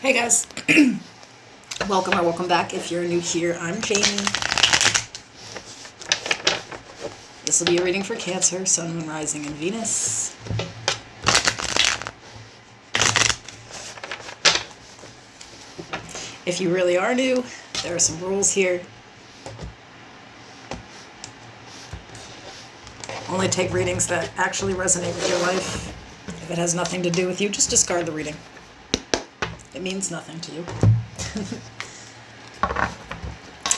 Hey guys, welcome or welcome back. If you're new here, I'm Jamie. This will be a reading for Cancer, Sun, Moon, Rising, and Venus. If you really are new, there are some rules here. Only take readings that actually resonate with your life. If it has nothing to do with you, just discard the reading. It means nothing to you.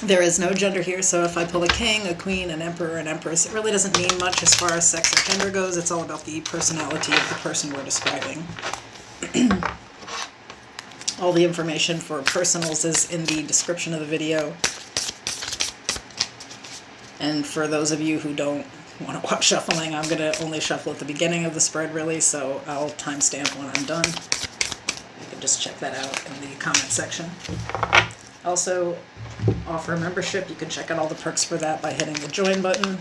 There is no gender here, so if I pull a king, a queen, an emperor, an empress, it really doesn't mean much as far as sex or gender goes. It's all about the personality of the person we're describing. All the information for personals is in the description of the video. And for those of you who don't want to watch shuffling, I'm going to only shuffle at the beginning of the spread, really, so I'll timestamp when I'm done. You can just check that out in the comment section. Also, offer membership. You can check out all the perks for that by hitting the join button.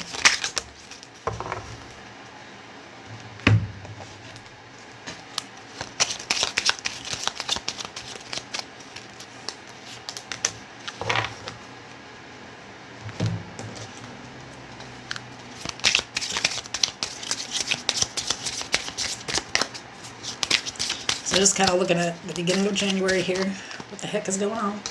So just kind of looking at the beginning of January here. What the heck is going on?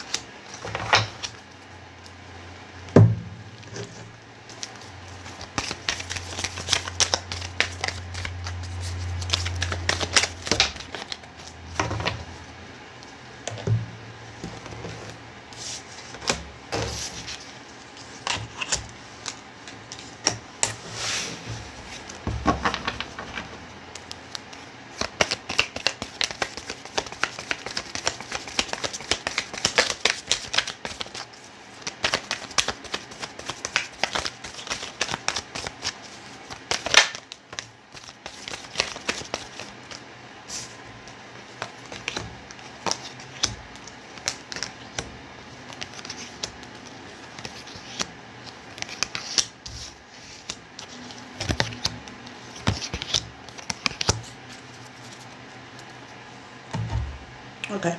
Okay.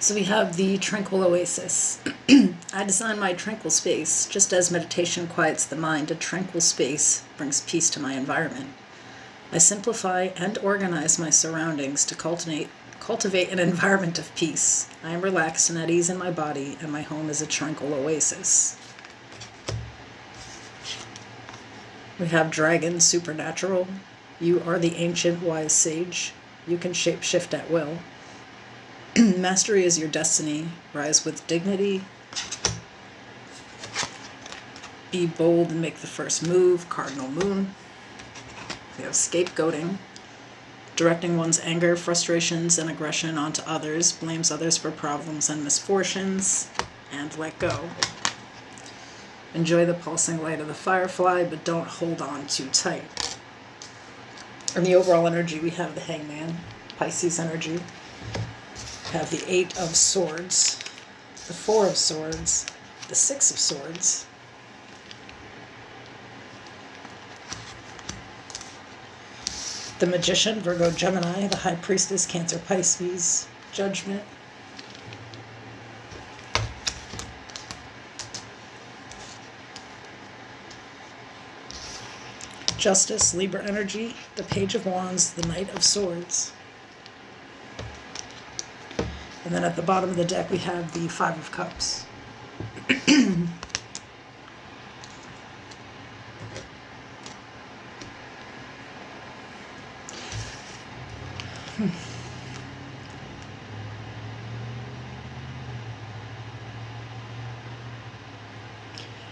So we have the Tranquil Oasis. I design my tranquil space. Just as meditation quiets the mind, a tranquil space brings peace to my environment. I simplify and organize my surroundings to cultivate an environment of peace. I am relaxed and at ease in my body, and my home is a tranquil oasis. We have Dragon Supernatural. You are the ancient wise sage. You can shapeshift at will. Mastery is your destiny. Rise with dignity. Be bold and make the first move. Cardinal Moon. We have Scapegoating. Directing one's anger, frustrations, and aggression onto others. Blames others for problems and misfortunes. And let go. Enjoy the pulsing light of the firefly, but don't hold on too tight. In the overall energy, we have the Hangman, Pisces energy. We have the 8 of Swords, the 4 of Swords, the 6 of Swords, the Magician, Virgo, Gemini, the High Priestess, Cancer, Pisces, Judgment, Justice, Libra energy, the Page of Wands, the Knight of Swords. And then at the bottom of the deck we have the 5 of Cups.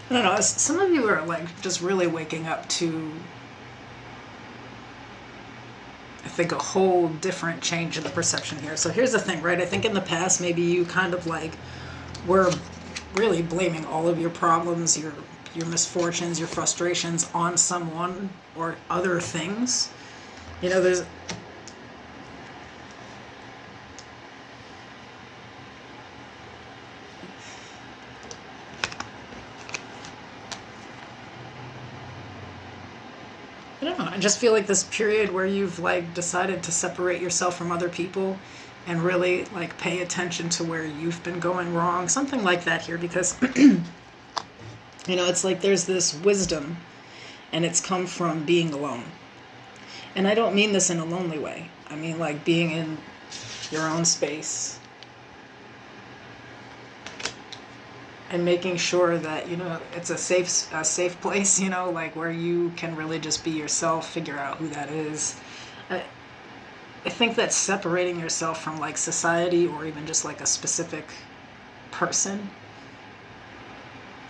I don't know, some of you are like just really waking up to, I think, a whole different change in the perception here. So here's the thing, right? I think in the past maybe you kind of like were really blaming all of your problems, your misfortunes, your frustrations on someone or other things. You know, there's I don't know. I just feel like this period where you've like decided to separate yourself from other people and really like pay attention to where you've been going wrong, something like that here, because it's like there's this wisdom, and it's come from being alone. And I don't mean this in a lonely way. I mean like being in your own space and making sure that it's a safe place, like where you can really just be yourself, figure out who that is. I think that separating yourself from like society or even just like a specific person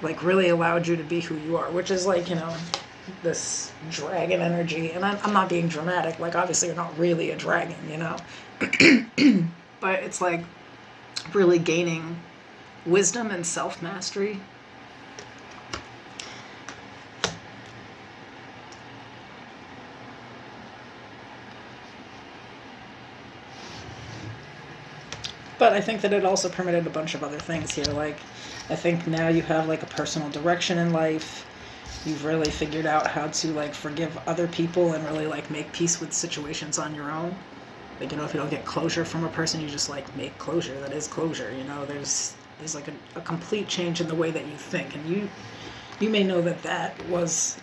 like really allowed you to be who you are, which is like this dragon energy. And I'm not being dramatic, like obviously you're not really a dragon, but it's like really gaining wisdom and self-mastery. But I think that it also permitted a bunch of other things here. Like, I think now you have like a personal direction in life. You've really figured out how to like forgive other people and really like make peace with situations on your own. Like, if you don't get closure from a person, you just like make closure. That is closure. There's like a complete change in the way that you think. And you may know that was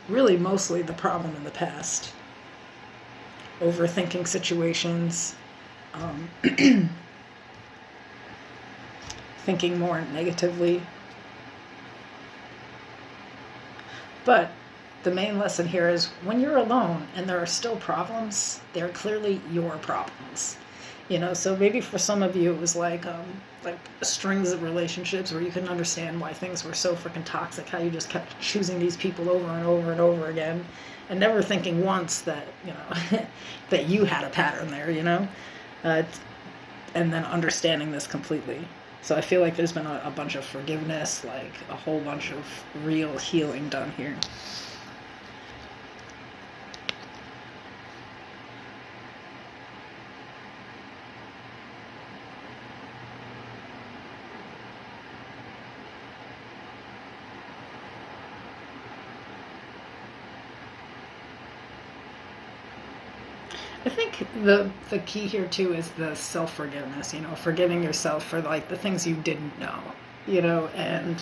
really mostly the problem in the past. Overthinking situations, thinking more negatively. But the main lesson here is when you're alone and there are still problems, they're clearly your problems. So maybe for some of you it was like strings of relationships where you couldn't understand why things were so freaking toxic, how you just kept choosing these people over and over and over again and never thinking once that, that you had a pattern there, and then understanding this completely. So I feel like there's been a bunch of forgiveness, like a whole bunch of real healing done here. I think the key here too is the self-forgiveness, forgiving yourself for like the things you didn't know, and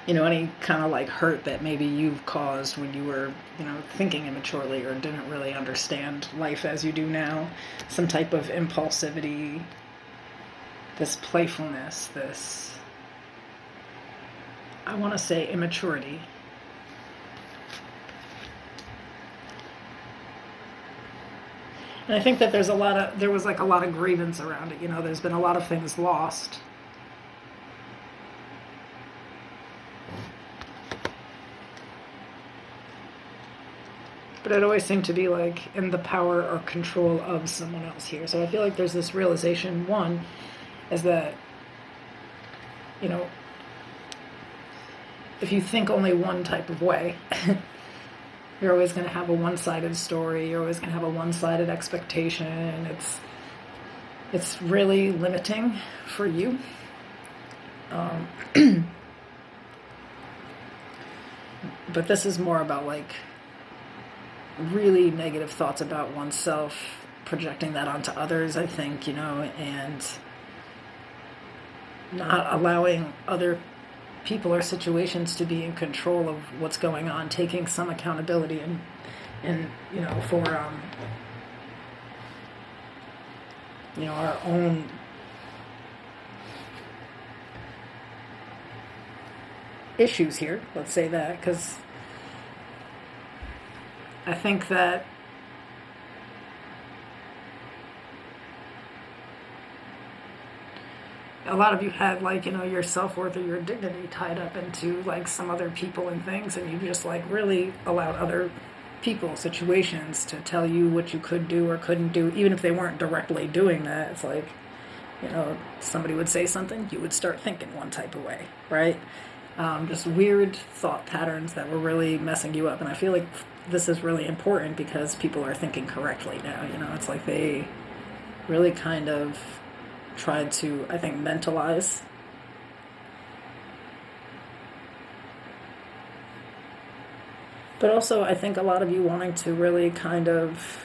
any kind of like hurt that maybe you've caused when you were, thinking immaturely or didn't really understand life as you do now. Some type of impulsivity, this playfulness, this, I want to say immaturity. And I think that there was a lot of grievance around it. There's been a lot of things lost. But it always seemed to be like in the power or control of someone else here. So I feel like there's this realization, one, is that, if you think only one type of way, you're always going to have a one-sided story. You're always going to have a one-sided expectation. It's really limiting for you. But this is more about like really negative thoughts about oneself, projecting that onto others, I think, and not allowing other people or situations to be in control of what's going on, taking some accountability and for our own issues here, let's say that, because I think that a lot of you had like, your self-worth or your dignity tied up into like some other people and things, and you just like really allowed other people, situations to tell you what you could do or couldn't do, even if they weren't directly doing that. It's like, somebody would say something, you would start thinking one type of way, right? Just weird thought patterns that were really messing you up. And I feel like this is really important because people are thinking correctly now. It's like they really kind of tried to, I think, mentalize But also, I think a lot of you wanting to really kind of,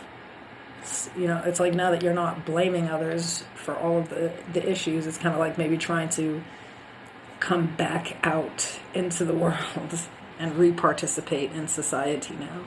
it's like now that you're not blaming others for all of the issues, it's kind of like maybe trying to come back out into the world and re-participate in society now.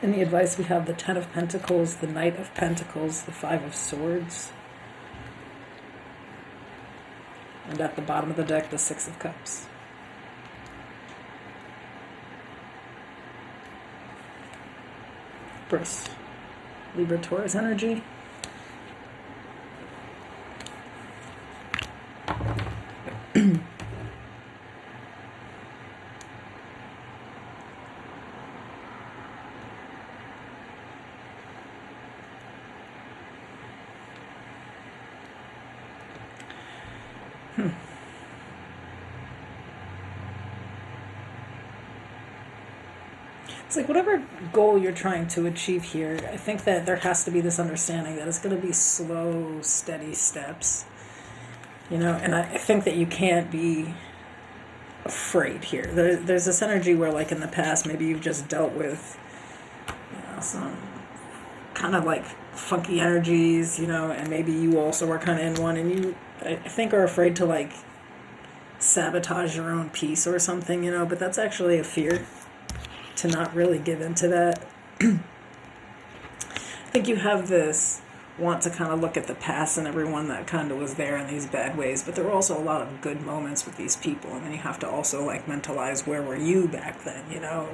In the advice, we have the Ten of Pentacles, the Knight of Pentacles, the Five of Swords, and at the bottom of the deck, the Six of Cups. Empress, Libra, Taurus energy. It's like whatever goal you're trying to achieve here, I think that there has to be this understanding that it's going to be slow, steady steps. And I think that you can't be afraid here. There's this energy where, like in the past, maybe you've just dealt with some kind of like funky energies, and maybe you also are kind of in one, and you, I think, are afraid to like sabotage your own peace or something, but that's actually a fear to not really give into that. I think you have this want to kind of look at the past and everyone that kind of was there in these bad ways, but there were also a lot of good moments with these people, and then you have to also like mentalize, where were you back then,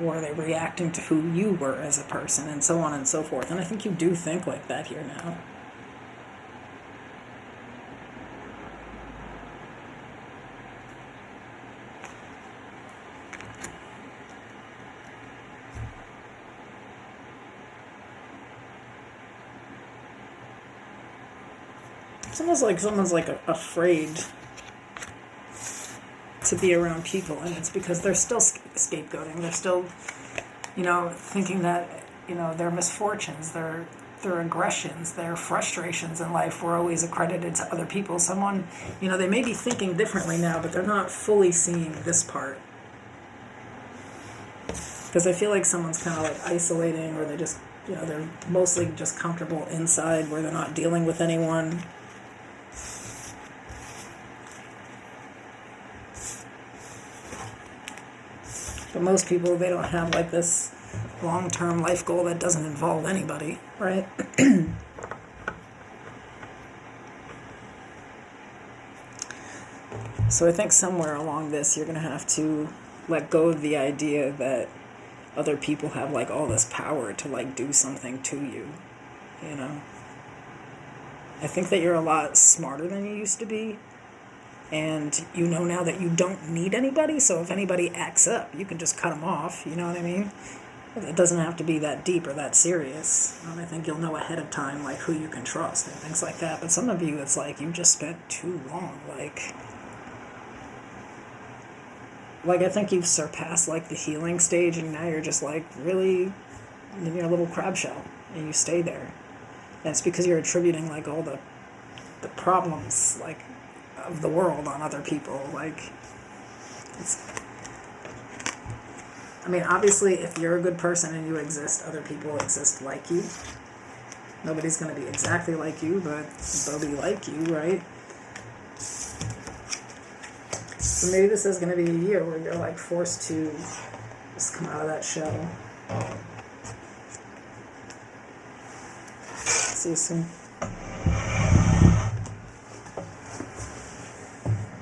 were they reacting to who you were as a person, and so on and so forth. And I think you do think like that here now. It's almost like someone's like afraid to be around people, and it's because they're still scapegoating. They're still, thinking that, their misfortunes, their aggressions, their frustrations in life were always accredited to other people. Someone, they may be thinking differently now, but they're not fully seeing this part. Because I feel like someone's kind of like isolating, or they just, they're mostly just comfortable inside where they're not dealing with anyone. But most people, they don't have like this long-term life goal that doesn't involve anybody, right? So I think somewhere along this, you're going to have to let go of the idea that other people have like all this power to like do something to you, I think that you're a lot smarter than you used to be. And now that you don't need anybody, so if anybody acts up, you can just cut them off, you know what I mean? It doesn't have to be that deep or that serious. I think you'll know ahead of time, like, who you can trust and things like that. But some of you, it's like, you just spent too long, like I think you've surpassed, like, the healing stage, and now you're just, like, really in your little crab shell, and you stay there. And it's because you're attributing, like, all the problems, like, of the world on other people. Like, obviously, if you're a good person and you exist, other people exist like you. Nobody's going to be exactly like you, but they'll be like you, right? So maybe this is going to be a year where you're like forced to just come out of that shell. See you soon.